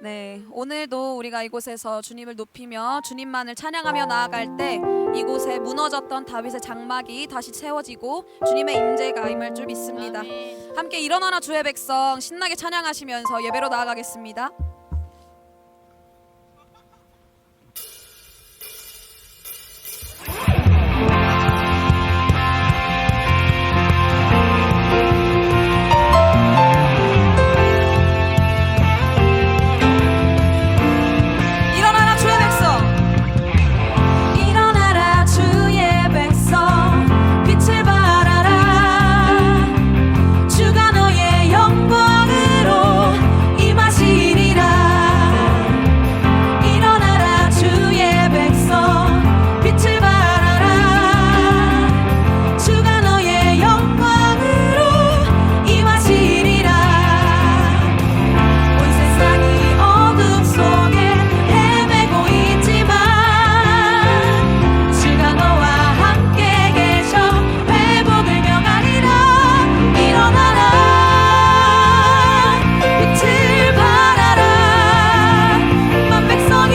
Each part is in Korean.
네, 오늘도 우리가 이곳에서 주님을 높이며 주님만을 찬양하며 나아갈 때 이곳에 무너졌던 다윗의 장막이 다시 채워지고 주님의 임재가 임할 줄 믿습니다. 아멘. 함께 일어나라 주의 백성 신나게 찬양하시면서 예배로 나아가겠습니다. 일어나라 주의 백성, 일어나라 주의 백성, 빛을 발하라. 주가 너의 영광으로 임하시리라. 일어나라 주의 백성, 빛을 발하라. 주가 너의 영광으로 임하시리라. 온 세상이 어둠 속에 헤매고 있지만 주가 너와 함께 계셔 회복을 명하리라. 일어나라 빛을 발하라. 만 백성이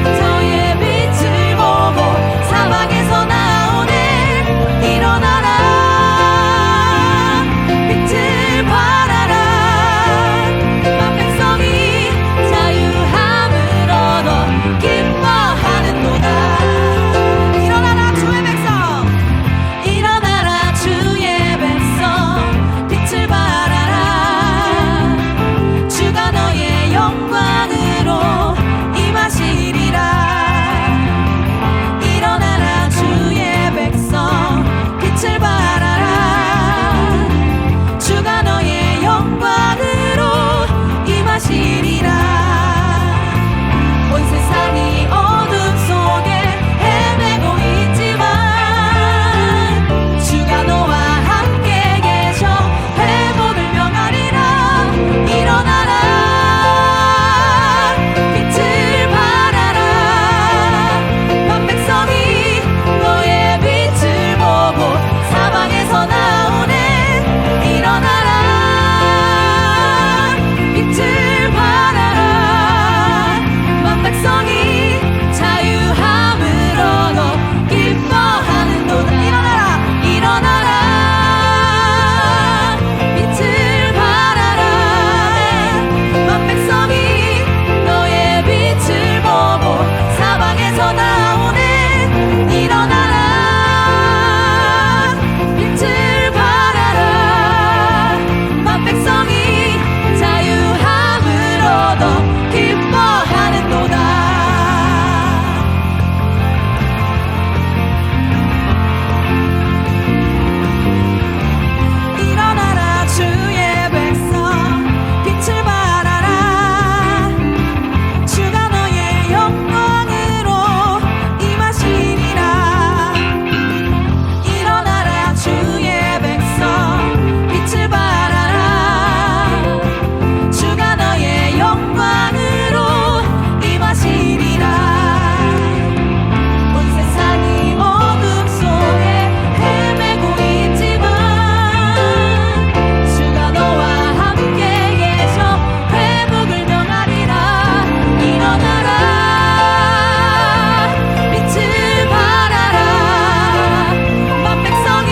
저의 빛을 보고 사방에서 나오네. 일어나라 빛을 발하라. 만 백성이 자유함을 얻어 기뻐하는도다. 일어나라 주의 백성, 일어나라 주의 백성, 빛을 발하라. 주가 너의 영광으로 임하시리라. 일어나라 주의 백성, 빛을 발하라. 주가 너의 영광으로 임하시리라. 온 세상이 어둠 속에 헤매고 있지만 주가 너와 함께 계셔 회복을 명하리라. 일어나라 빛을 발하라. 만 백성이 너의 빛을 보고 사방에서 나오네. 일어나라 빛을 발하라. 만 백성이 자유함을 얻어 기뻐하는도다. 일어나라 일어나라 빛을 발하라. 만 백성이 너의 빛을 보고 사방에서 나오네. 일어나라 빛을 발하라. 만 백성이 자유함을 얻어 기뻐하는도다. 일어나라 주의 백성, 빛을 발하라. 주가 너의 영광으로 임하시리라. 일어나라 주의 백성, 빛을 발하라. 주가 너의 영광으로 임하시리라. 온 세상이 어둠 속에 헤매고 있지만 주가 너와 함께 계셔 회복을 명하리라. 일어나라 빛을 발하라. 만 백성이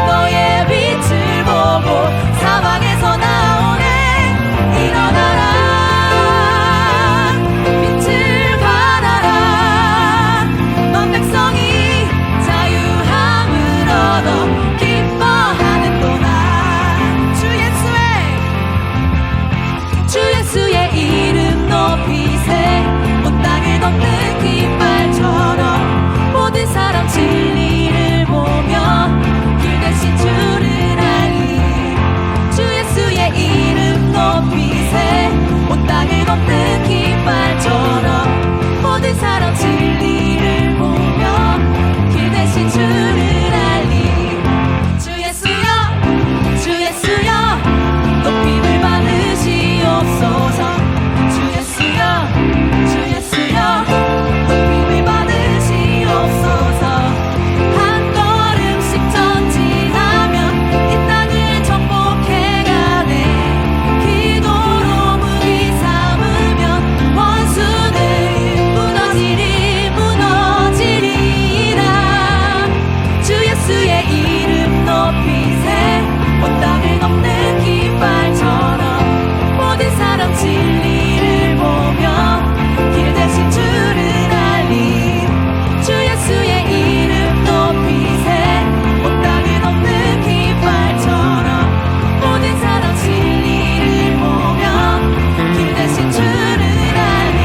너의 빛을 보고 사방에서 나오네. 일어나라 빛을 발하라. 만 백성이 자유함을 얻어 기뻐하는도다. 주 예수의 이름 높이세. 온 땅을 덮는 깃발처럼 모든 사람 진리를 보며 길 대신 주를 알리. 주 예수의 이름 높이세. 온 땅을 덮는 깃발처럼 모든 사람 진리를 보며 길 대신 주를 알리. 주 예수여 주 예수여 높임을 받으시옵소서. 주 예수여 주 예수여 사람 진리를 보며 길 대신 주를 알림 주 예수의 이름 높이세 온 땅에 넘는 깃발처럼 모든 사람 진리를 보며 길 대신 주를 알림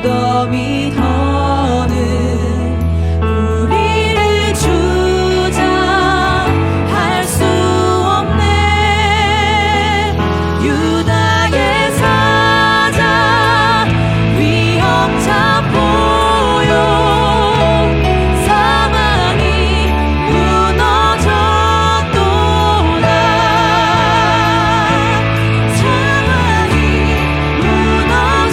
무덤이 더는 우리를 주장할 수 없네. 유다의 사자 위험차 보여 사망이 무너졌도다. 사망이 무너졌도다.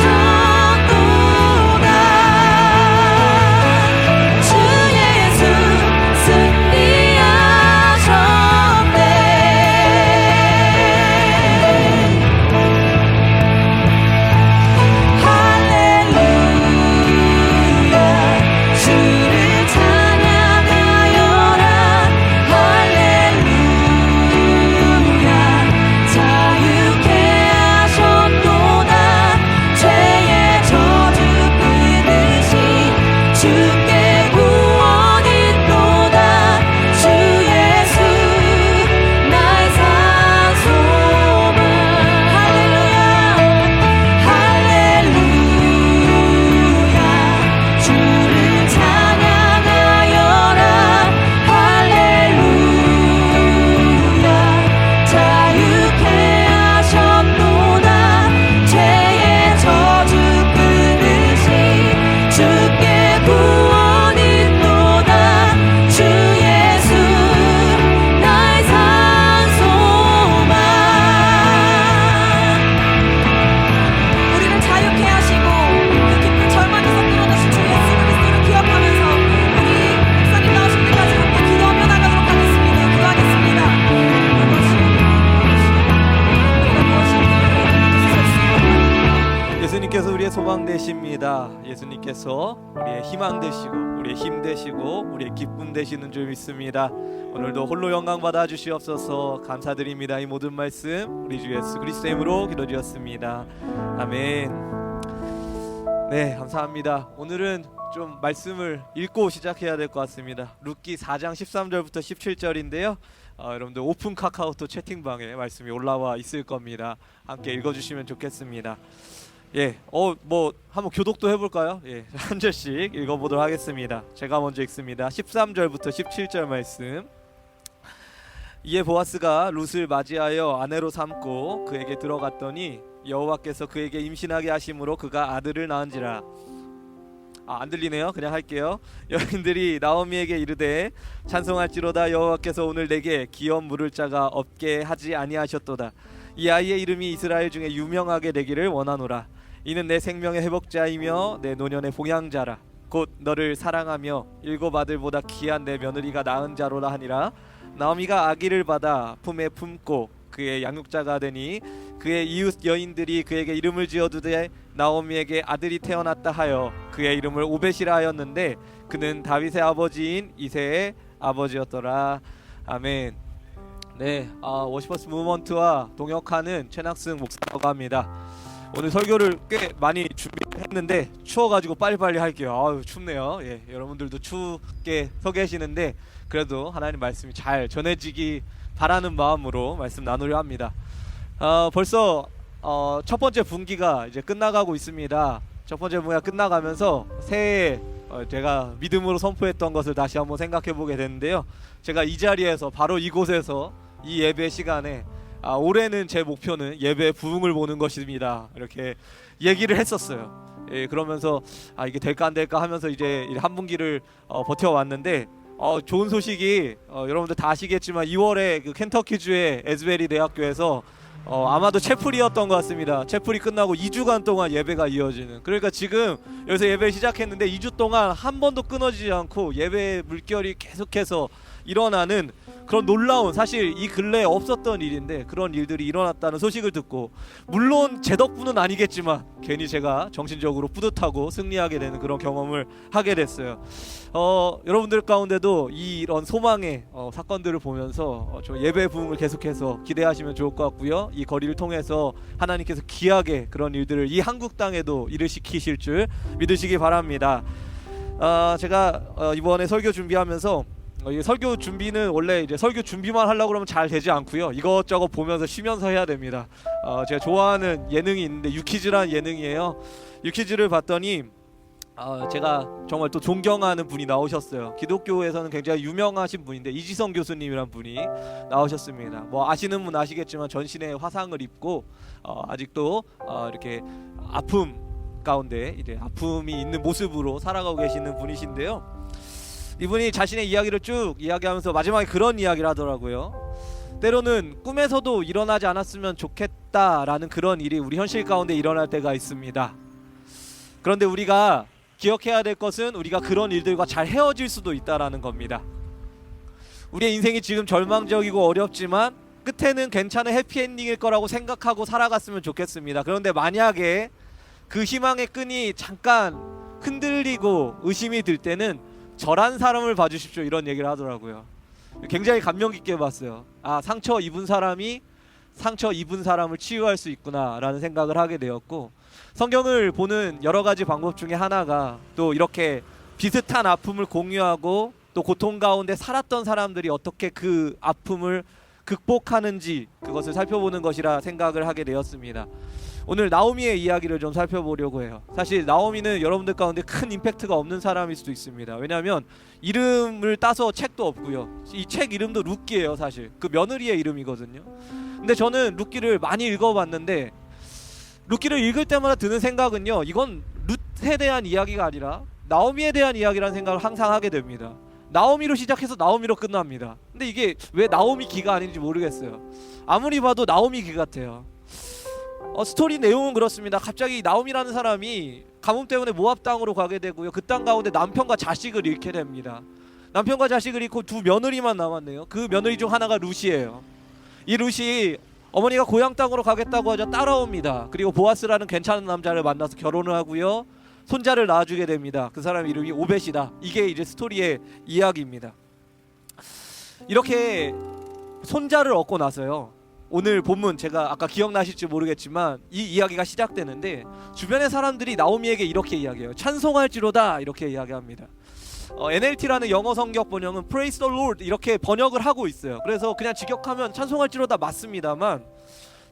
주 예수 승리하셨네. 할렐루야 주를 찬양하여라. 할렐루야 자유케 하셨도다. 죄의 저주 끊으시 주께 구원 있도다. 주 예수 나의 산 소망. 할렐루야 할렐루야 주를 찬양하여라. 할렐루야 자유케 하셨도다. 죄의 저주 끊으시 주께 구원 있도다. 주 예수 나의 산 소망. 우리를 자유케 하시고 그 깊은 절망에서 끌어내신 주 예수 그리스도를 기억하면서 우리 목사님 나오실 때까지 함께 기도하며 나가도록 하겠습니다. 기도하겠습니다. 예수님께서 우리의 소망 되십니다. 예수님께서 우리의 희망 되시고 우리의 힘 되시고 우리의 기쁨 되시는 줄 믿습니다. 오늘도 홀로 영광 받아 주시옵소서. 감사드립니다. 이 모든 말씀 우리 주 예수 그리스도의 이름으로 기도드렸습니다. 아멘. 네, 감사합니다. 오늘은 좀 말씀을 읽고 시작해야 될 것 같습니다. 룻기 4장 13절부터 17절인데요. 여러분들 오픈 카카오톡 채팅방에 말씀이 올라와 있을 겁니다. 함께 읽어주시면 좋겠습니다. 예, 뭐 한번 교독도 해볼까요? 예, 한 절씩 읽어보도록 하겠습니다. 제가 먼저 읽습니다. 13절부터 17절 말씀. 이에 보아스가 룻을 맞이하여 아내로 삼고 그에게 들어갔더니 여호와께서 그에게 임신하게 하심으로 그가 아들을 낳은지라. 안 들리네요. 그냥 할게요. 여인들이 나오미에게 이르되 찬송할지로다. 여호와께서 오늘 내게 기업 물을 자가 없게 하지 아니하셨도다. 이 아이의 이름이 이스라엘 중에 유명하게 되기를 원하노라. 이는 내 생명의 회복자이며 내 노년의 봉양자라. 곧 너를 사랑하며 일곱 아들보다 귀한 내 며느리가 낳은 자로라 하니라. 나오미가 아기를 받아 품에 품고 그의 양육자가 되니 그의 이웃 여인들이 그에게 이름을 지어두되 나오미에게 아들이 태어났다 하여 그의 이름을 오벳이라 하였는데 그는 다윗의 아버지인 이새의 아버지였더라. 아멘. 네, 워시퍼스 무브먼트와 동역하는 최낙승 목사라고 합니다. 오늘 설교를 꽤 많이 준비했는데 추워가지고 빨리빨리 할게요. 아유, 춥네요. 예, 여러분들도 춥게 서 계시는데 그래도 하나님 말씀이 잘 전해지기 바라는 마음으로 말씀 나누려 합니다. 벌써 첫 번째 분기가 이제 끝나가고 있습니다. 첫 번째 분기가 끝나가면서 새해에 제가 믿음으로 선포했던 것을 다시 한번 생각해 보게 되는데요. 제가 이 자리에서 바로 이곳에서 이 예배 시간에 올해는 제 목표는 예배 부흥을 보는 것입니다. 이렇게 얘기를 했었어요. 예, 그러면서 이게 될까 안 될까 하면서 이제 한 분기를 버텨왔는데 좋은 소식이 여러분들 다 아시겠지만 2월에 그 켄터키주의 에즈베리 대학교에서 아마도 채플이었던 것 같습니다. 채플이 끝나고 2주간 동안 예배가 이어지는, 그러니까 지금 여기서 예배 시작했는데 2주 동안 한 번도 끊어지지 않고 예배 물결이 계속해서 일어나는 그런 놀라운, 사실 이 근래에 없었던 일인데 그런 일들이 일어났다는 소식을 듣고, 물론 제 덕분은 아니겠지만 괜히 제가 정신적으로 뿌듯하고 승리하게 되는 그런 경험을 하게 됐어요. 여러분들 가운데도 이런 소망의 사건들을 보면서 저 예배 부흥을 계속해서 기대하시면 좋을 것 같고요. 이 거리를 통해서 하나님께서 귀하게 그런 일들을 이 한국 땅에도 일으키실 줄 믿으시기 바랍니다. 제가 이번에 설교 준비하면서 설교 준비는 원래 이제 설교 준비만 하려고 그러면 잘 되지 않고요. 이것저것 보면서 쉬면서 해야 됩니다. 제가 좋아하는 예능이 있는데 유퀴즈라는 예능이에요. 유퀴즈를 봤더니 제가 정말 또 존경하는 분이 나오셨어요. 기독교에서는 굉장히 유명하신 분인데 이지성 교수님이란 분이 나오셨습니다. 뭐 아시는 분 아시겠지만 전신에 화상을 입고 아직도 이렇게 아픔 가운데 이제 아픔이 있는 모습으로 살아가고 계시는 분이신데요. 이분이 자신의 이야기를 쭉 이야기하면서 마지막에 그런 이야기를 하더라고요. 때로는 꿈에서도 일어나지 않았으면 좋겠다라는 그런 일이 우리 현실 가운데 일어날 때가 있습니다. 그런데 우리가 기억해야 될 것은 우리가 그런 일들과 잘 헤어질 수도 있다라는 겁니다. 우리의 인생이 지금 절망적이고 어렵지만 끝에는 괜찮은 해피엔딩일 거라고 생각하고 살아갔으면 좋겠습니다. 그런데 만약에 그 희망의 끈이 잠깐 흔들리고 의심이 들 때는 저란 사람을 봐주십시오, 이런 얘기를 하더라고요. 굉장히 감명 깊게 봤어요. 상처 입은 사람이 상처 입은 사람을 치유할 수 있구나 라는 생각을 하게 되었고, 성경을 보는 여러 가지 방법 중에 하나가 또 이렇게 비슷한 아픔을 공유하고 또 고통 가운데 살았던 사람들이 어떻게 그 아픔을 극복하는지 그것을 살펴보는 것이라 생각을 하게 되었습니다. 오늘 나오미의 이야기를 좀 살펴보려고 해요. 사실 나오미는 여러분들 가운데 큰 임팩트가 없는 사람일 수도 있습니다. 왜냐하면 이름을 따서 책도 없고요. 이 책 이름도 룻기예요. 사실 그 며느리의 이름이거든요. 근데 저는 룻기를 많이 읽어봤는데 룻기를 읽을 때마다 드는 생각은요, 이건 룻에 대한 이야기가 아니라 나오미에 대한 이야기라는 생각을 항상 하게 됩니다. 나오미로 시작해서 나오미로 끝납니다. 근데 이게 왜 나오미 기가 아닌지 모르겠어요. 아무리 봐도 나오미 기 같아요. 스토리 내용은 그렇습니다. 갑자기 나오미라는 사람이 가뭄 때문에 모압 땅으로 가게 되고요. 그 땅 가운데 남편과 자식을 잃게 됩니다. 남편과 자식을 잃고 두 며느리만 남았네요. 그 며느리 중 하나가 룻이에요. 이 룻이 어머니가 고향 땅으로 가겠다고 하자 따라옵니다. 그리고 보아스라는 괜찮은 남자를 만나서 결혼을 하고요. 손자를 낳아주게 됩니다. 그 사람 이름이 오벳이다. 이게 이제 스토리의 이야기입니다. 이렇게 손자를 얻고 나서요, 오늘 본문 제가 아까 기억나실지 모르겠지만 이 이야기가 시작되는데 주변의 사람들이 나오미에게 이렇게 이야기해요. 찬송할지로다 이렇게 이야기합니다. NLT라는 영어 성경 번역은 Praise the Lord 이렇게 번역을 하고 있어요. 그래서 그냥 직역하면 찬송할지로다 맞습니다만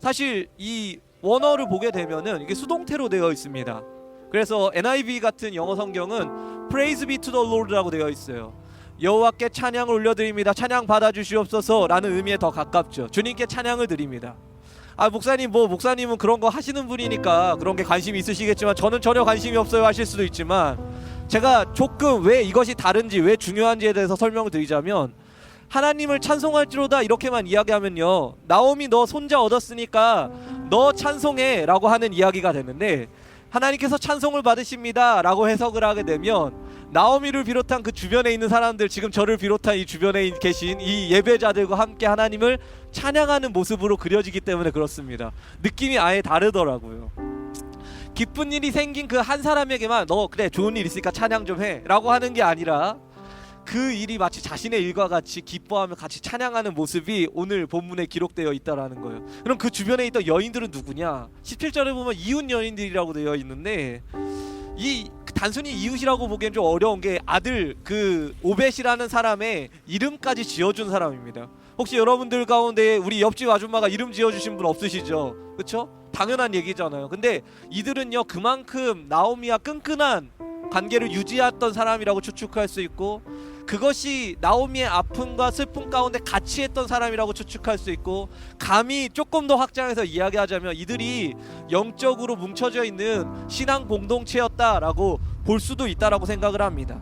사실 이 원어를 보게 되면은 이게 수동태로 되어 있습니다. 그래서 NIV 같은 영어 성경은 Praise be to the Lord라고 되어 있어요. 여호와께 찬양을 올려드립니다. 찬양 받아주시옵소서 라는 의미에 더 가깝죠. 주님께 찬양을 드립니다. 목사님은 그런 거 하시는 분이니까 그런 게 관심이 있으시겠지만 저는 전혀 관심이 없어요 하실 수도 있지만, 제가 조금 왜 이것이 다른지 왜 중요한지에 대해서 설명을 드리자면, 하나님을 찬송할지로다 이렇게만 이야기하면요, 나오미 너 손자 얻었으니까 너 찬송해 라고 하는 이야기가 되는데, 하나님께서 찬송을 받으십니다 라고 해석을 하게 되면 나오미를 비롯한 그 주변에 있는 사람들, 지금 저를 비롯한 이 주변에 계신 이 예배자들과 함께 하나님을 찬양하는 모습으로 그려지기 때문에 그렇습니다. 느낌이 아예 다르더라고요. 기쁜 일이 생긴 그 한 사람에게만 너 그래 좋은 일 있으니까 찬양 좀 해 라고 하는 게 아니라 그 일이 마치 자신의 일과 같이 기뻐하며 같이 찬양하는 모습이 오늘 본문에 기록되어 있다라는 거예요. 그럼 그 주변에 있던 여인들은 누구냐? 17절에 보면 이웃 여인들이라고 되어 있는데, 이 단순히 이웃이라고 보기엔 좀 어려운 게 아들 그 오벳이라는 사람의 이름까지 지어준 사람입니다. 혹시 여러분들 가운데 우리 옆집 아줌마가 이름 지어주신 분 없으시죠? 그렇죠? 당연한 얘기잖아요. 근데 이들은요 그만큼 나오미와 끈끈한 관계를 유지했던 사람이라고 추측할 수 있고, 그것이 나오미의 아픔과 슬픔 가운데 같이 했던 사람이라고 추측할 수 있고, 감히 조금 더 확장해서 이야기하자면 이들이 영적으로 뭉쳐져 있는 신앙 공동체였다라고 볼 수도 있다라고 생각을 합니다.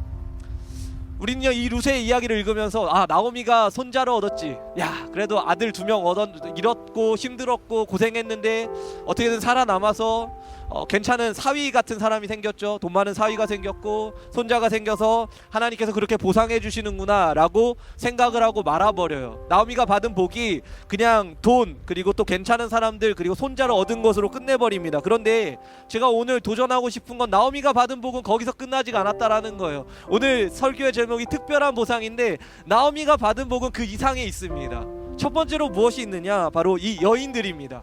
우리는요 이 룻의 이야기를 읽으면서 나오미가 손자를 얻었지, 야 그래도 아들 2명 잃었고 힘들었고 고생했는데 어떻게든 살아남아서 괜찮은 사위 같은 사람이 생겼죠. 돈 많은 사위가 생겼고 손자가 생겨서 하나님께서 그렇게 보상해 주시는구나 라고 생각을 하고 말아버려요. 나오미가 받은 복이 그냥 돈, 그리고 또 괜찮은 사람들, 그리고 손자를 얻은 것으로 끝내버립니다. 그런데 제가 오늘 도전하고 싶은 건 나오미가 받은 복은 거기서 끝나지가 않았다라는 거예요. 오늘 설교의 제목이 특별한 보상인데 나오미가 받은 복은 그 이상에 있습니다. 첫 번째로 무엇이 있느냐, 바로 이 여인들입니다.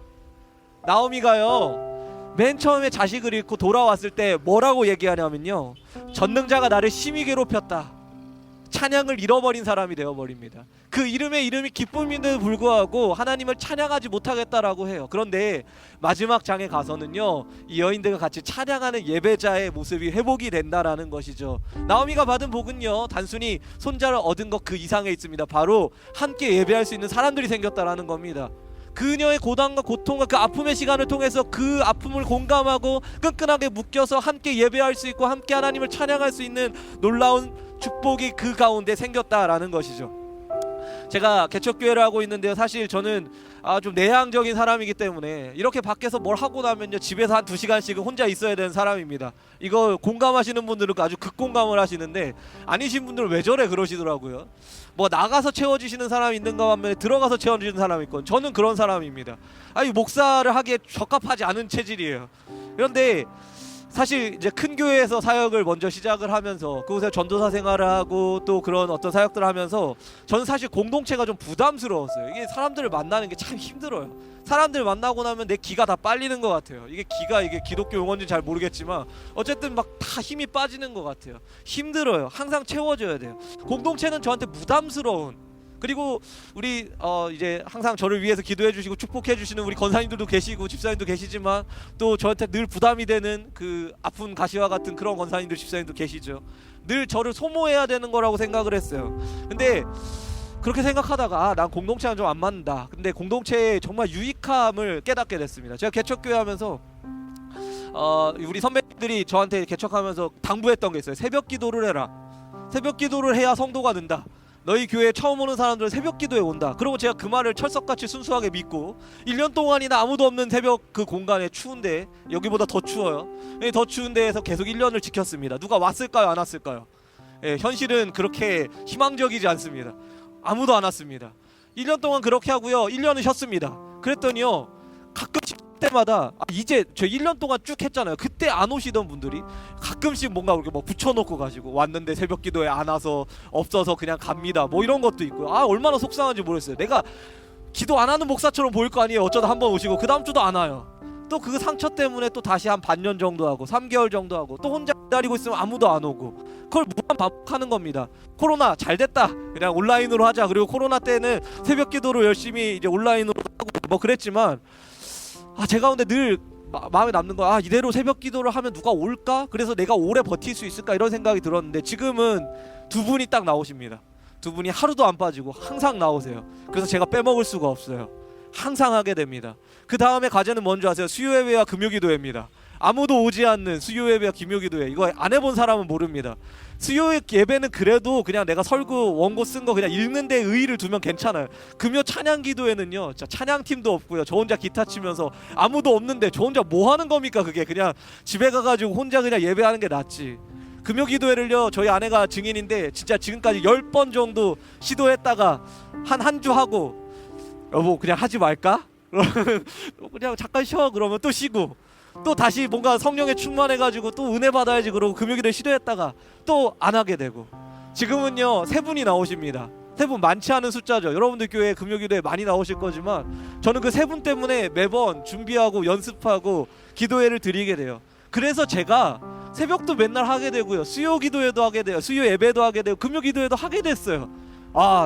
나오미가요 맨 처음에 자식을 잃고 돌아왔을 때 뭐라고 얘기하냐면요, 전능자가 나를 심히 괴롭혔다, 찬양을 잃어버린 사람이 되어버립니다. 그 이름이 기쁨인데도 불구하고 하나님을 찬양하지 못하겠다라고 해요. 그런데 마지막 장에 가서는요, 이 여인들과 같이 찬양하는 예배자의 모습이 회복이 된다라는 것이죠. 나오미가 받은 복은요, 단순히 손자를 얻은 것 그 이상에 있습니다. 바로 함께 예배할 수 있는 사람들이 생겼다라는 겁니다. 그녀의 고단과 고통과 그 아픔의 시간을 통해서 그 아픔을 공감하고 끈끈하게 묶여서 함께 예배할 수 있고 함께 하나님을 찬양할 수 있는 놀라운 축복이 그 가운데 생겼다라는 것이죠. 제가 개척교회를 하고 있는데요, 사실 저는 좀 내향적인 사람이기 때문에 이렇게 밖에서 뭘 하고 나면요, 집에서 한 2시간씩은 혼자 있어야 되는 사람입니다. 이거 공감하시는 분들은 아주 극공감을 하시는데, 아니신 분들은 왜 저래 그러시더라고요. 뭐 나가서 채워주시는 사람이 있는가 하면 들어가서 채워주는 사람이 있고, 저는 그런 사람입니다. 아니, 목사를 하기에 적합하지 않은 체질이에요. 그런데 사실 이제 큰 교회에서 사역을 먼저 시작을 하면서 그곳에 전도사 생활을 하고 또 그런 어떤 사역들을 하면서 저는 사실 공동체가 좀 부담스러웠어요. 이게 사람들을 만나는 게 참 힘들어요. 사람들 만나고 나면 내 기가 다 빨리는 것 같아요. 이게 기독교 용어인지 잘 모르겠지만 어쨌든 막 다 힘이 빠지는 것 같아요. 힘들어요. 항상 채워줘야 돼요. 공동체는 저한테 부담스러운, 그리고 우리 이제 항상 저를 위해서 기도해 주시고 축복해 주시는 우리 권사님들도 계시고 집사님도 계시지만 또 저한테 늘 부담이 되는 그 아픈 가시와 같은 그런 권사님들 집사님도 계시죠. 늘 저를 소모해야 되는 거라고 생각을 했어요. 근데 그렇게 생각하다가 난 공동체랑 좀 안 맞는다. 근데 공동체의 정말 유익함을 깨닫게 됐습니다. 제가 개척교회 하면서 우리 선배들이 저한테 개척하면서 당부했던 게 있어요. 새벽 기도를 해라. 새벽 기도를 해야 성도가 는다. 너희 교회에 처음 오는 사람들은 새벽 기도에 온다. 그리고 제가 그 말을 철석같이 순수하게 믿고 1년 동안이나 아무도 없는 새벽 그 공간에 추운데, 여기보다 더 추워요. 더 추운 데에서 계속 1년을 지켰습니다. 누가 왔을까요? 안 왔을까요? 현실은 그렇게 희망적이지 않습니다. 아무도 안 왔습니다. 1년 동안 그렇게 하고요, 1년은 쉬었습니다. 그랬더니요, 가끔씩 때마다 이제 저 1년 동안 쭉 했잖아요. 그때 안 오시던 분들이 가끔씩 뭔가 이렇게 뭐 붙여놓고 가시고, 왔는데 새벽 기도에 안 와서 없어서 그냥 갑니다, 뭐 이런 것도 있고요. 얼마나 속상한지 모르겠어요. 내가 기도 안 하는 목사처럼 보일 거 아니에요. 어쩌다 한 번 오시고 그 다음 주도 안 와요. 또 그 상처 때문에 또 다시 한 반년 정도 하고 3개월 정도 하고 또 혼자 기다리고 있으면 아무도 안 오고, 그걸 무한 반복하는 겁니다. 코로나 잘 됐다, 그냥 온라인으로 하자. 그리고 코로나 때는 새벽 기도로 열심히 이제 온라인으로 하고 뭐 그랬지만, 제 가운데 늘 마음에 남는 거, 이대로 새벽 기도를 하면 누가 올까? 그래서 내가 오래 버틸 수 있을까? 이런 생각이 들었는데, 지금은 두 분이 딱 나오십니다. 두 분이 하루도 안 빠지고 항상 나오세요. 그래서 제가 빼먹을 수가 없어요. 항상 하게 됩니다. 그 다음에 과제는 뭔지 아세요? 수요예배와 금요기도회입니다. 아무도 오지 않는 수요예배와 금요기도회, 이거 안 해본 사람은 모릅니다. 수요 예배는 그래도 그냥 내가 설교 원고 쓴 거 그냥 읽는 데 의의를 두면 괜찮아요. 금요 찬양 기도회는요, 찬양팀도 없고요, 저 혼자 기타 치면서 아무도 없는데 저 혼자 뭐 하는 겁니까? 그게 그냥 집에 가가지고 혼자 그냥 예배하는 게 낫지. 금요 기도회를요, 저희 아내가 증인인데 진짜 지금까지 10번 정도 시도했다가 한 주 하고, 여보 그냥 하지 말까? 그냥 잠깐 쉬어. 그러면 또 쉬고, 또 다시 뭔가 성령에 충만해가지고 또 은혜 받아야지 그러고 금요기도회 시도했다가 또 안 하게 되고, 지금은요 3분이 나오십니다. 3분 많지 않은 숫자죠. 여러분들 교회 금요기도회 많이 나오실 거지만 저는 그 3분 때문에 매번 준비하고 연습하고 기도회를 드리게 돼요. 그래서 제가 새벽도 맨날 하게 되고요, 수요 기도회도 하게 돼요, 수요 예배도 하게 되고 금요기도회도 하게 됐어요.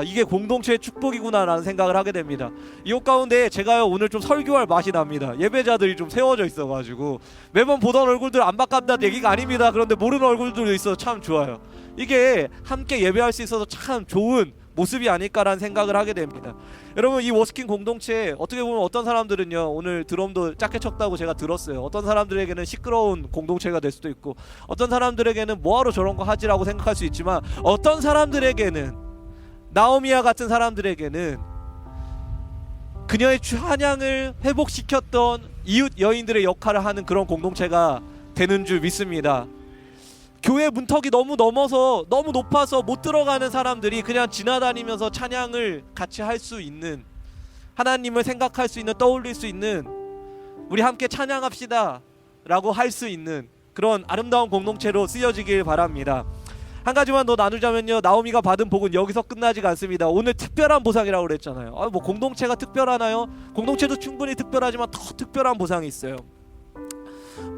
이게 공동체의 축복이구나 라는 생각을 하게 됩니다. 이 가운데 제가요 오늘 좀 설교할 맛이 납니다. 예배자들이 좀 세워져 있어가지고 매번 보던 얼굴들 안 바꿨다는 얘기가 아닙니다. 그런데 모르는 얼굴들도 있어서 참 좋아요. 이게 함께 예배할 수 있어서 참 좋은 모습이 아닐까라는 생각을 하게 됩니다. 여러분, 이 워스킹 공동체 어떻게 보면 어떤 사람들은요, 오늘 드럼도 작게 쳤다고 제가 들었어요. 어떤 사람들에게는 시끄러운 공동체가 될 수도 있고, 어떤 사람들에게는 뭐하러 저런 거 하지라고 생각할 수 있지만, 어떤 사람들에게는, 나오미와 같은 사람들에게는 그녀의 찬양을 회복시켰던 이웃 여인들의 역할을 하는 그런 공동체가 되는 줄 믿습니다. 교회 문턱이 너무 넘어서 너무 높아서 못 들어가는 사람들이 그냥 지나다니면서 찬양을 같이 할 수 있는, 하나님을 생각할 수 있는, 떠올릴 수 있는, 우리 함께 찬양합시다 라고 할 수 있는 그런 아름다운 공동체로 쓰여지길 바랍니다. 한 가지만 더 나누자면요, 나오미가 받은 복은 여기서 끝나지가 않습니다. 오늘 특별한 보상이라고 그랬잖아요. 뭐 공동체가 특별하나요? 공동체도 충분히 특별하지만 더 특별한 보상이 있어요.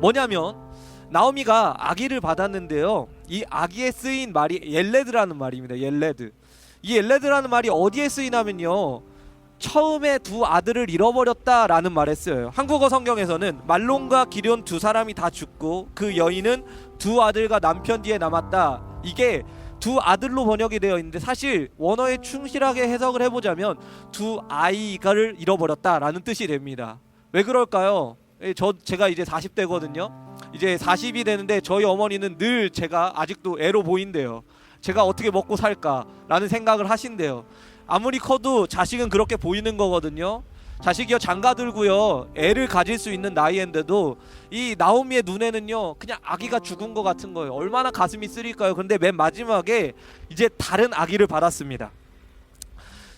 뭐냐면 나오미가 아기를 받았는데요, 이 아기에 쓰인 말이 옐레드라는 말입니다. 옐레드. 이 옐레드라는 말이 어디에 쓰이냐면요, 처음에 두 아들을 잃어버렸다라는 말에 쓰여요. 한국어 성경에서는 말론과 기럨 두 사람이 다 죽고 그 여인은 두 아들과 남편 뒤에 남았다. 이게 두 아들로 번역이 되어 있는데 사실 원어에 충실하게 해석을 해보자면 두 아이를 잃어버렸다라는 뜻이 됩니다. 왜 그럴까요? 제가 이제 40대거든요. 이제 40이 되는데 저희 어머니는 늘 제가 아직도 애로 보인대요. 제가 어떻게 먹고 살까라는 생각을 하신대요. 아무리 커도 자식은 그렇게 보이는 거거든요. 자식이요 장가들고요 애를 가질 수 있는 나이인데도 이 나오미의 눈에는요 그냥 아기가 죽은 것 같은 거예요. 얼마나 가슴이 쓰릴까요? 그런데 맨 마지막에 이제 다른 아기를 받았습니다.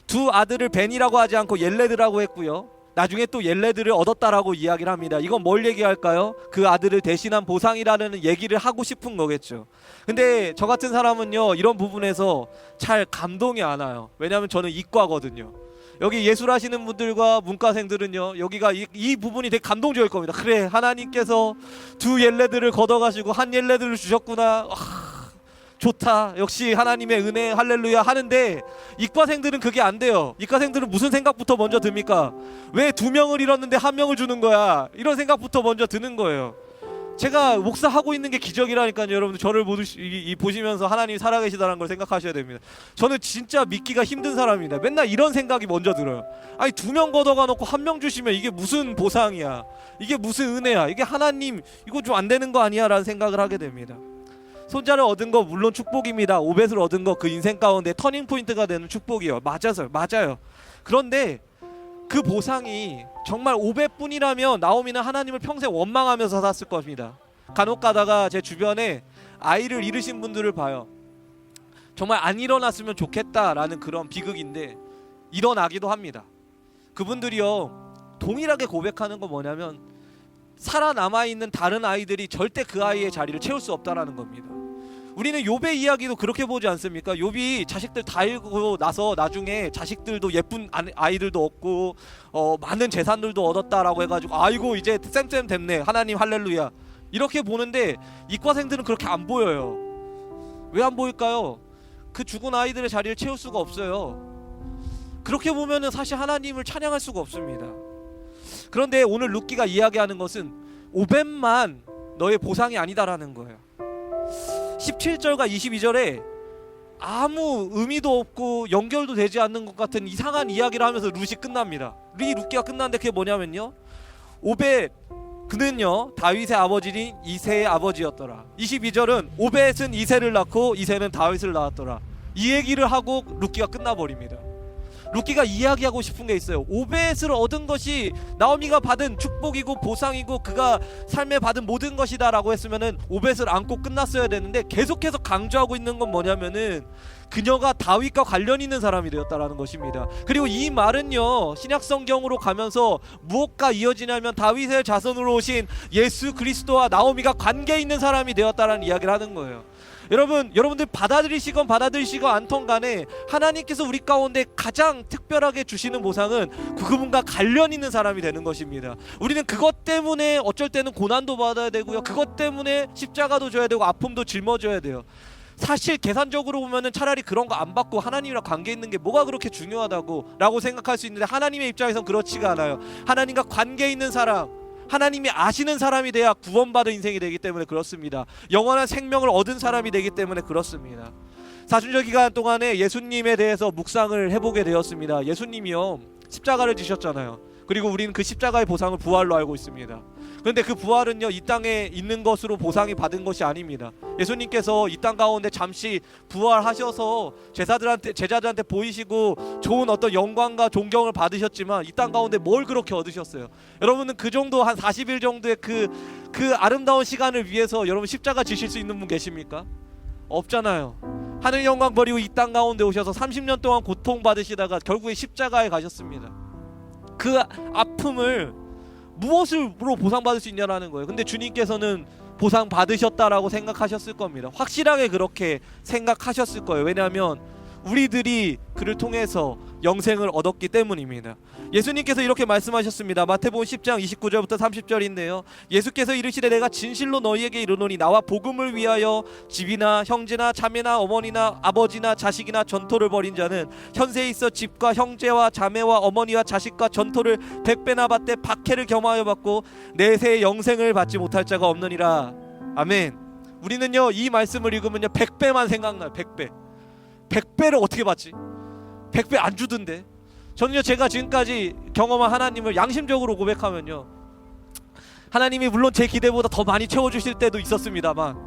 두 아들을 벤이라고 하지 않고 옐레드라고 했고요, 나중에 또 옐레드를 얻었다라고 이야기를 합니다. 이건 뭘 얘기할까요? 그 아들을 대신한 보상이라는 얘기를 하고 싶은 거겠죠. 근데 저 같은 사람은요 이런 부분에서 잘 감동이 안 와요. 왜냐하면 저는 이과거든요. 여기 예술하시는 분들과 문과생들은요 여기가 이 부분이 되게 감동적일 겁니다. 그래, 하나님께서 두 옐레드를 걷어가시고 한 옐레드를 주셨구나, 좋다, 역시 하나님의 은혜, 할렐루야 하는데 이과생들은 그게 안 돼요. 이과생들은 무슨 생각부터 먼저 듭니까? 왜 두 명을 잃었는데 한 명을 주는 거야, 이런 생각부터 먼저 드는 거예요. 제가 목사하고 있는 게 기적이라니까요. 여러분들 저를 보시면서 하나님이 살아계시다는 걸 생각하셔야 됩니다. 저는 진짜 믿기가 힘든 사람입니다. 맨날 이런 생각이 먼저 들어요. 아니, 두 명 걷어가 놓고 한 명 주시면 이게 무슨 보상이야, 이게 무슨 은혜야, 이게 하나님 이거 좀 안 되는 거 아니야 라는 생각을 하게 됩니다. 손자를 얻은 거 물론 축복입니다. 오벳을 얻은 거 그 인생 가운데 터닝 포인트가 되는 축복이요. 맞아요. 그런데 그 보상이 정말 오벳뿐이라면 나오미는 하나님을 평생 원망하면서 살았을 겁니다. 간혹 가다가 제 주변에 아이를 잃으신 분들을 봐요. 정말 안 일어났으면 좋겠다라는 그런 비극인데 일어나기도 합니다. 그분들이요 동일하게 고백하는 건 뭐냐면 살아남아있는 다른 아이들이 절대 그 아이의 자리를 채울 수 없다라는 겁니다. 우리는 욥의 이야기도 그렇게 보지 않습니까? 욥이 자식들 다 잃고 나서 나중에 자식들도 예쁜 아이들도 얻고 많은 재산들도 얻었다라고 해가지고 아이고 이제 쌤쌤 됐네, 하나님 할렐루야, 이렇게 보는데 이과생들은 그렇게 안 보여요. 왜 안 보일까요? 그 죽은 아이들의 자리를 채울 수가 없어요. 그렇게 보면은 사실 하나님을 찬양할 수가 없습니다. 그런데 오늘 룻기가 이야기하는 것은 오벳만 너의 보상이 아니다라는 거예요. 17절과 22절에 아무 의미도 없고 연결도 되지 않는 것 같은 이상한 이야기를 하면서 룻이 끝납니다. 룻기가 끝났는데 그게 뭐냐면요, 오벳 그는요 다윗의 아버지인 이새의 아버지였더라. 22절은 오벳은 이새를 낳고 이새는 다윗을 낳았더라. 이 얘기를 하고 룻기가 끝나버립니다. 룻기가 이야기하고 싶은 게 있어요. 오벳을 얻은 것이 나오미가 받은 축복이고 보상이고 그가 삶에 받은 모든 것이다 라고 했으면은 오벳을 안고 끝났어야 되는데 계속해서 강조하고 있는 건 뭐냐면은 그녀가 다윗과 관련 있는 사람이 되었다라는 것입니다. 그리고 이 말은요 신약 성경으로 가면서 무엇과 이어지냐면 다윗의 자손으로 오신 예수 그리스도와 나오미가 관계 있는 사람이 되었다라는 이야기를 하는 거예요. 여러분들 받아들이시건 않던 간에 하나님께서 우리 가운데 가장 특별하게 주시는 보상은 그분과 관련 있는 사람이 되는 것입니다. 우리는 그것 때문에 어쩔 때는 고난도 받아야 되고요, 그것 때문에 십자가도 져야 되고 아픔도 짊어져야 돼요. 사실 계산적으로 보면은 차라리 그런 거 안 받고 하나님이랑 관계 있는 게 뭐가 그렇게 중요하다고 라고 생각할 수 있는데 하나님의 입장에선 그렇지가 않아요. 하나님과 관계 있는 사람, 하나님이 아시는 사람이 돼야 구원받은 인생이 되기 때문에 그렇습니다. 영원한 생명을 얻은 사람이 되기 때문에 그렇습니다. 사순절 기간 동안에 예수님에 대해서 묵상을 해보게 되었습니다. 예수님이요 십자가를 지셨잖아요. 그리고 우리는 그 십자가의 보상을 부활로 알고 있습니다. 그런데 그 부활은요 이 땅에 있는 것으로 보상이 받은 것이 아닙니다. 예수님께서 이 땅 가운데 잠시 부활하셔서 제자들한테 보이시고 좋은 어떤 영광과 존경을 받으셨지만 이 땅 가운데 뭘 그렇게 얻으셨어요? 여러분은 그 정도 한 40일 정도의 그 아름다운 시간을 위해서 여러분 십자가 지실 수 있는 분 계십니까? 없잖아요. 하늘 영광 버리고 이 땅 가운데 오셔서 30년 동안 고통받으시다가 결국에 십자가에 가셨습니다. 그 아픔을 무엇으로 보상받을 수 있냐라는 거예요. 근데 주님께서는 보상받으셨다라고 생각하셨을 겁니다. 확실하게 그렇게 생각하셨을 거예요. 왜냐하면 우리들이 그를 통해서 영생을 얻었기 때문입니다. 예수님께서 이렇게 말씀하셨습니다. 마태복음 10장 29절부터 30절인데요. 예수께서 이르시되 내가 진실로 너희에게 이르노니 나와 복음을 위하여 집이나 형제나 자매나 어머니나 아버지나 자식이나 전토를 벌인 자는 현세에 있어 집과 형제와 자매와 어머니와 자식과 전토를 100배나 받되 박해를 겸하여 받고 내세의 영생을 받지 못할 자가 없느니라. 아멘. 우리는요 이 말씀을 읽으면요 100배만 생각나요. 100배를 어떻게 받지? 100배 안 주던데. 저는요 제가 지금까지 경험한 하나님을 양심적으로 고백하면요, 하나님이 물론 제 기대보다 더 많이 채워주실 때도 있었습니다만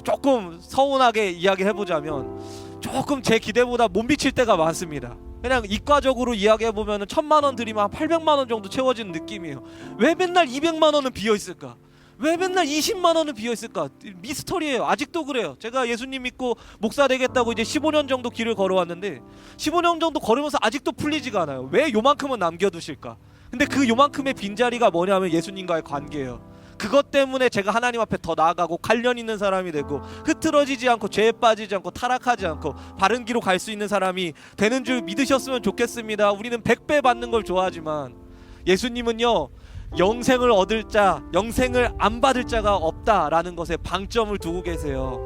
조금 서운하게 이야기해보자면 조금 제 기대보다 못 미칠 때가 많습니다. 그냥 이과적으로 이야기해보면 1000만 원 드리면 한 800만 원 정도 채워지는 느낌이에요. 왜 맨날 200만 원은 비어있을까? 왜 맨날 20만 원은 비어있을까? 미스터리예요. 아직도 그래요. 제가 예수님 믿고 목사 되겠다고 이제 15년 정도 길을 걸어왔는데 15년 정도 걸으면서 아직도 풀리지가 않아요. 왜 요만큼은 남겨두실까? 근데 그 요만큼의 빈자리가 뭐냐면 예수님과의 관계예요. 그것 때문에 제가 하나님 앞에 더 나아가고 관련 있는 사람이 되고 흐트러지지 않고 죄에 빠지지 않고 타락하지 않고 바른 길로 갈 수 있는 사람이 되는 줄 믿으셨으면 좋겠습니다. 우리는 100배 받는 걸 좋아하지만 예수님은요 영생을 얻을 자, 영생을 안 받을 자가 없다라는 것에 방점을 두고 계세요.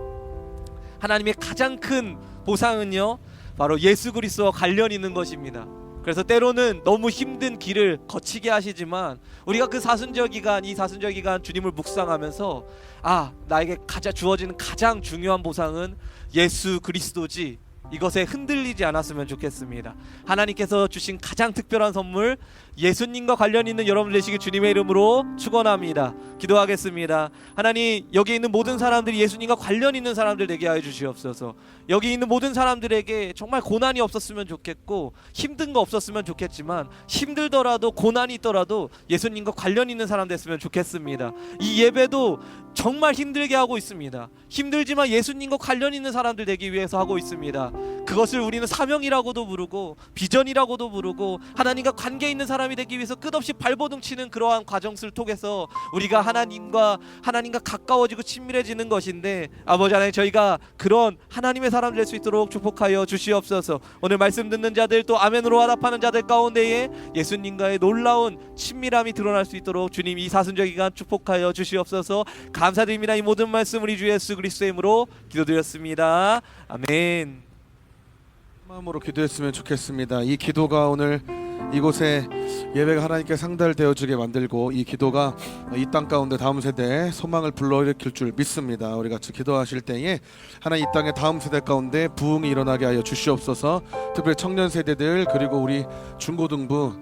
하나님의 가장 큰 보상은요 바로 예수 그리스도와 관련 있는 것입니다. 그래서 때로는 너무 힘든 길을 거치게 하시지만 우리가 그 사순절 기간, 이 사순절 기간 주님을 묵상하면서 나에게 주어지는 가장 중요한 보상은 예수 그리스도지, 이것에 흔들리지 않았으면 좋겠습니다. 하나님께서 주신 가장 특별한 선물, 예수님과 관련 있는 여러분 되시길 주님의 이름으로 축원합니다. 기도하겠습니다. 하나님, 여기 있는 모든 사람들이 예수님과 관련 있는 사람들 되게 하여 주시옵소서. 여기 있는 모든 사람들에게 정말 고난이 없었으면 좋겠고 힘든 거 없었으면 좋겠지만 힘들더라도 고난이 있더라도 예수님과 관련 있는 사람 됐으면 좋겠습니다. 이 예배도 정말 힘들게 하고 있습니다. 힘들지만 예수님과 관련 있는 사람들 되기 위해서 하고 있습니다. 그것을 우리는 사명이라고도 부르고 비전이라고도 부르고 하나님과 관계 있는 사람이 되기 위해서 끝없이 발버둥 치는 그러한 과정을 통해서 우리가 하나님과 가까워지고 친밀해지는 것인데, 아버지 하나님, 저희가 그런 하나님의 사람 될 수 있도록 축복하여 주시옵소서. 오늘 말씀 듣는 자들, 또 아멘으로 화답하는 자들 가운데에 예수님과의 놀라운 친밀함이 드러날 수 있도록 주님 이 사순절 기간 축복하여 주시옵소서. 감사드립니다. 이 모든 말씀 우리 주 예수 그리스도의 이름으로 기도드렸습니다. 아멘. 마음으로 기도했으면 좋겠습니다. 이 기도가 오늘 이곳에 예배가 하나님께 상달되어 주게 만들고 이 기도가 이 땅 가운데 다음 세대에 소망을 불러일으킬 줄 믿습니다. 우리 같이 기도하실 때에 하나님 이 땅의 다음 세대 가운데 부흥이 일어나게 하여 주시옵소서. 특별히 청년 세대들, 그리고 우리 중고등부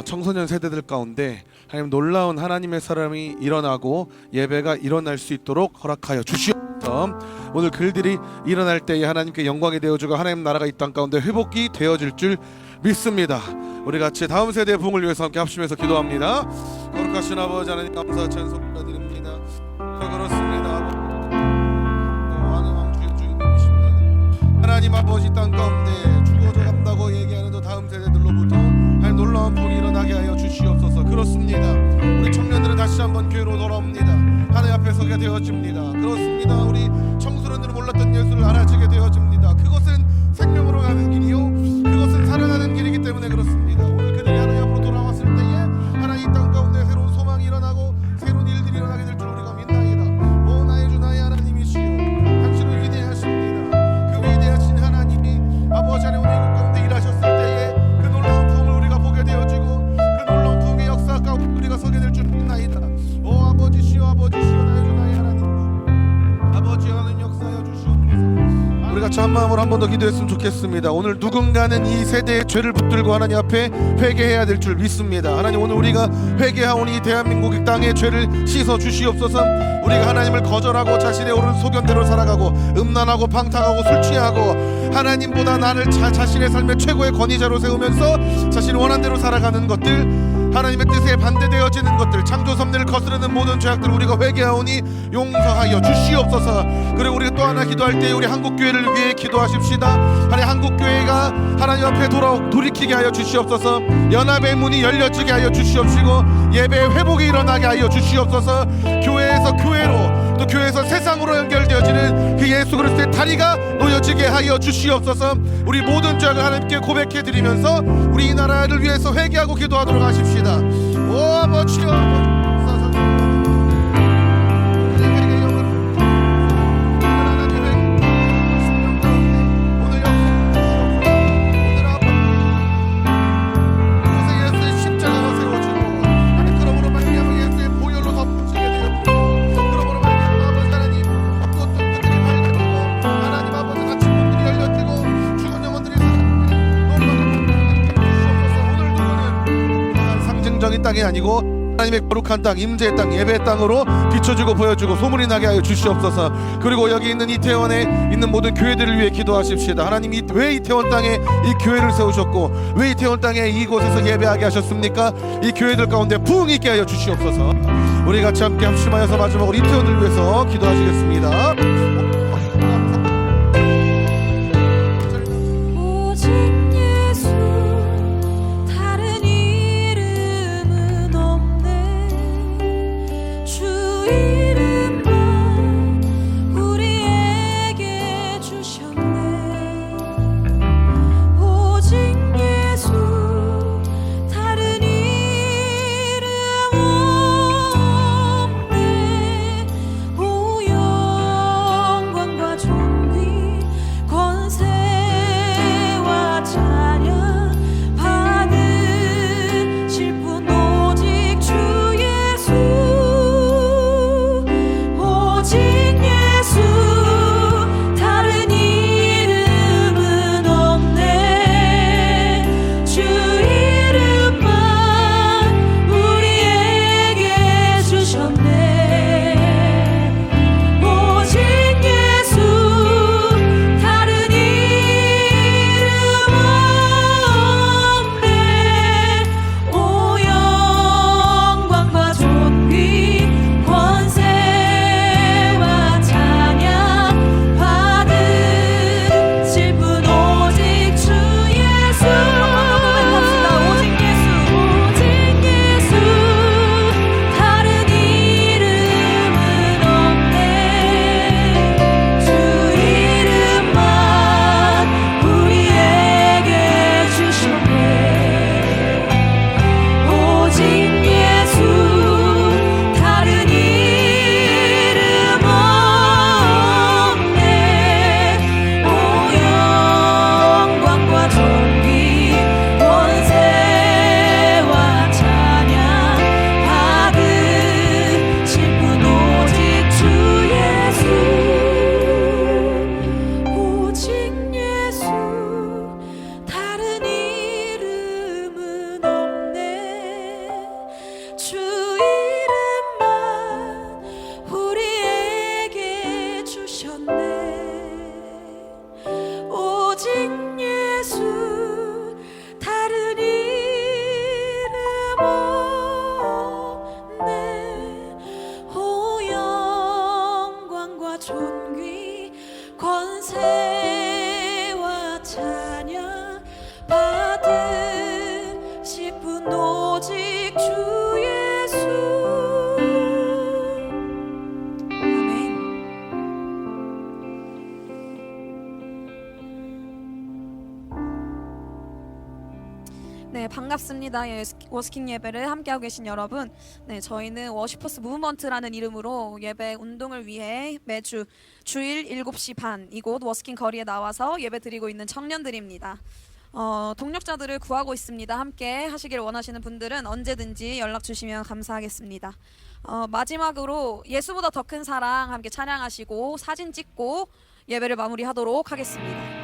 청소년 세대들 가운데 하나님 놀라운 하나님의 사람이 일어나고 예배가 일어날 수 있도록 허락하여 주시옵소서. 오늘 글들이 일어날 때에 하나님께 영광이 되어주고 하나님 나라가 이 땅 가운데 회복이 되어질 줄 믿습니다. 우리 같이 다음 세대의 부흥을 위해서 함께 합심해서 기도합니다. 거룩하신 아버지 하나님, 감사 찬송 드립니다. 그렇습니다. 왕의 왕주의 주님이십니다. 하나님 아버지 땅 가운데 죽어져 간다고 얘기하는 저 다음 세대들로부터 하나님 놀라운 부흥이 일어나게 하여 주시옵소서. 그렇습니다. 우리 청년들은 다시 한번 교회로 돌아옵니다. 하나님 앞에 서게 되어집니다. 그렇습니다. 우리 청소년들은 몰랐던 예수를 알아지게 되어집니다. 그것은 생명으로 가는 길이요, 그것은 살아나는 길이기 때문에 그렇습니다. 오늘 그들이 하나님 앞으로 돌아왔을 때에 하나님 이 땅 가운데 새로운 소망이 일어나고 새로운 일들이 일어나게 될 줄 우리가 믿나이다. 오 나의 주 나의 하나님이시여, 당신은 위대하십니다. 그 위대하신 하나님이 아버지 하나님 오늘 이곳 가운데 일하셨을 때에 그 놀라운 부흥을 우리가 보게 되어지고 그 놀라운 부흥의 역사 가운데 우리가 서게 될 줄 믿나이다. 오 아버지시여, 아버지시여, 나의 주 나의 하나님, 아버지 하나님 역사하여 주시옵소서. 우리 같이 한 마음으로 한 번 더 기도했으면 좋겠습니다. 오늘 누군가는 이 세대의 죄를 붙들고 하나님 앞에 회개해야 될 줄 믿습니다. 하나님, 오늘 우리가 회개하오니 이 대한민국 이 땅의 죄를 씻어 주시옵소서. 우리가 하나님을 거절하고 자신의 옳은 소견대로 살아가고 음란하고 방탕하고 술 취하고 하나님보다 나를 자신의 삶의 최고의 권위자로 세우면서 자신이 원하는 대로 살아가는 것들, 하나님의 뜻에 반대되어지는 것들, 창조 섭리를 거스르는 모든 죄악들 우리가 회개하오니 용서하여 주시옵소서. 그리고 우리가 또 하나 기도할 때 우리 한국교회를 위해 기도하십시다. 하나님 한국교회가 하나님 앞에 돌이키게 하여 주시옵소서. 연합의 문이 열려지게 하여 주시옵시고 예배의 회복이 일어나게 하여 주시옵소서. 교회에서 교회로 또 교회에서 세상으로 연결되어지는 그 예수 그리스도의 다리가 놓여지게 하여 주시옵소서. 우리 모든 죄악을 하나님께 고백해 드리면서 우리 이 나라를 위해서 회개하고 기도하도록 하십시다. 오 아버지여, 땅이 아니고 하나님의 거룩한 땅, 임재의 땅, 예배의 땅으로 비춰주고 보여주고 소문이 나게 하여 주시옵소서. 그리고 여기 있는 이태원에 있는 모든 교회들을 위해 기도하십시다. 하나님이 왜 이태원 땅에 이 교회를 세우셨고 왜 이태원 땅에 이곳에서 예배하게 하셨습니까? 이 교회들 가운데 부흥이 있게 하여 주시옵소서. 우리 같이 함께 합심하여서 마지막으로 이태원을 위해서 기도하시겠습니다. 네, 반갑습니다. 예, 워스킹 예배를 함께하고 계신 여러분. 네, 저희는 워시퍼스 무브먼트라는 이름으로 예배 운동을 위해 매주 주일 7시 반 이곳 워스킹 거리에 나와서 예배 드리고 있는 청년들입니다. 동력자들을 구하고 있습니다. 함께 하시길 원하시는 분들은 언제든지 연락 주시면 감사하겠습니다. 마지막으로 예수보다 더 큰 사랑 함께 찬양하시고 사진 찍고 예배를 마무리하도록 하겠습니다.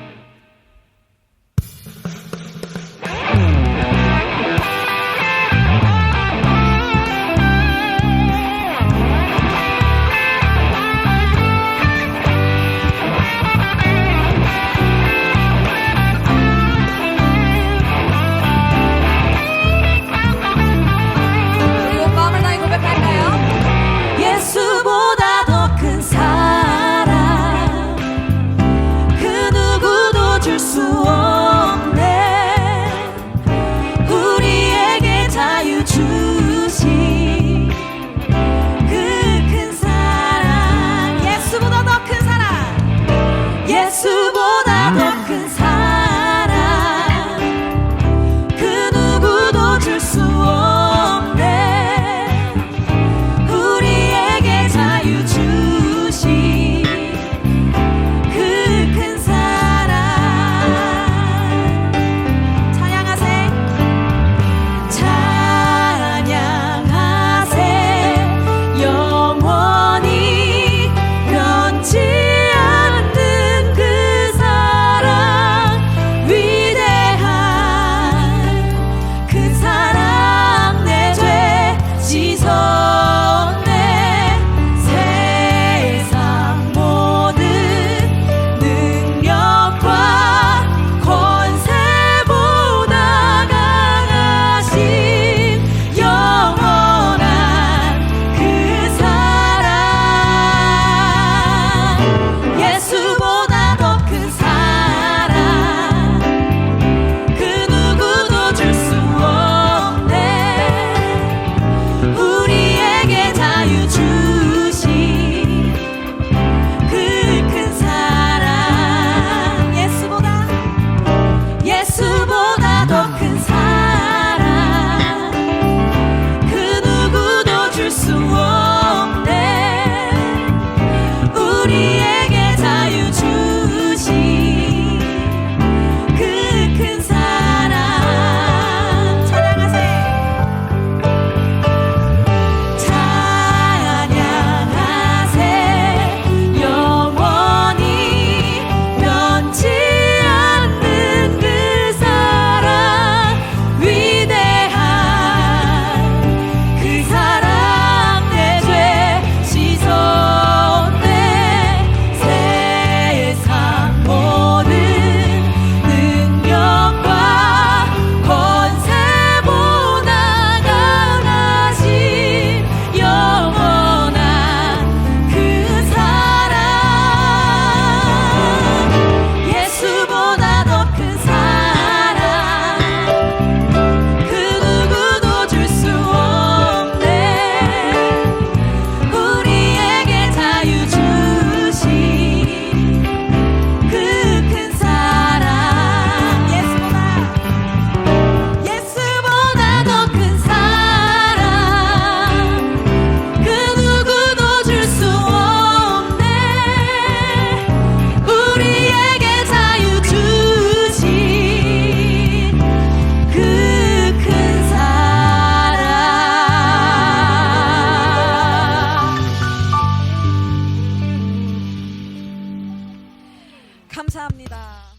감사합니다.